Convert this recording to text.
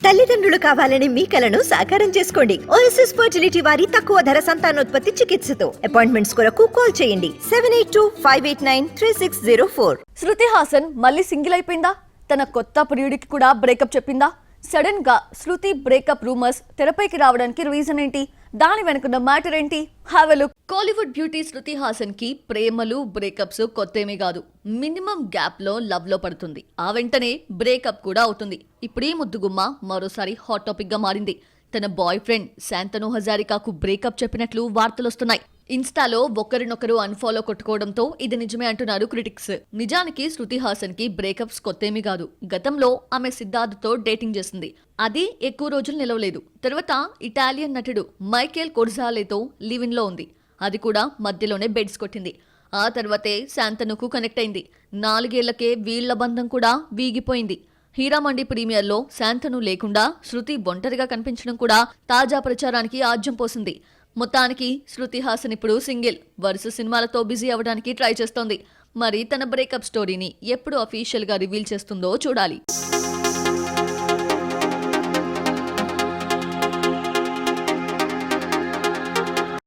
తల్లిదండ్రులు కావాలని మీ కలను సాకారం చేసుకోండి. ఓఎస్ఎస్ ఫర్టిలిటీ వారి తక్కువ ధర సంతానోత్పత్తి చికిత్సతో అపాయింట్మెంట్స్ కొరకు కాల్ చేయండి 7825893604. శృతి హాసన్ మళ్ళీ సింగిల్ అయిపోయిందా? తన కొత్త ప్రియుడికి కూడా బ్రేకప్ చెప్పిందా? సడన్ గా శృతి బ్రేకప్ రూమర్స్ తెరపైకి రావడానికి రీజన్ ఏంటి? దాని వెనుకున్న మ్యాటర్ ఏంటి? Have a look. Kollywood beauty Shruti Haasan కి ప్రేమలు బ్రేకప్స్ కొత్తేమీ కాదు. మినిమం గ్యాప్ లో లవ్ లో పడుతుంది, ఆ వెంటనే బ్రేకప్ కూడా అవుతుంది. ఇప్పుడు ఈ ముద్దుగుమ్మ మరోసారి హాట్ టాపిక్ గా మారింది. తన బాయ్ ఫ్రెండ్ శాంతను హజారికాకు బ్రేకప్ చెప్పినట్లు వార్తలొస్తున్నాయి. ఇన్స్టాలో ఒకరినొకరు అన్ఫాలో కొట్టుకోవడంతో ఇది నిజమే అంటున్నారు క్రిటిక్స్. నిజానికి శృతి హాసన్ కి బ్రేకప్స్ కొత్తేమీ కాదు. గతంలో ఆమె సిద్ధార్థ్తో డేటింగ్ చేసింది. అది ఎక్కువ రోజులు నిలవలేదు. తర్వాత ఇటాలియన్ నటుడు మైకేల్ కొర్జాలేతో లివ్ ఇన్ లో ఉంది. అది కూడా మధ్యలోనే బెడ్స్ కొట్టింది. ఆ తర్వాతే శాంతనుకు కనెక్ట్ అయింది. 4 ఏళ్లకే వీళ్ల బంధం కూడా వీగిపోయింది. హీరామండి ప్రీమియర్లో శాంతను లేకుండా శృతి ఒంటరిగా కనిపించడం కూడా తాజా ప్రచారానికి ఆజ్యం పోసింది. మొత్తానికి శృతి హాసన్ ఇప్పుడు సింగిల్. వరుస సినిమాలతో బిజీ అవ్వడానికి ట్రై చేస్తోంది. మరి తన బ్రేకప్ స్టోరీని ఎప్పుడు అఫీషియల్ గా రివీల్ చేస్తుందో చూడాలి.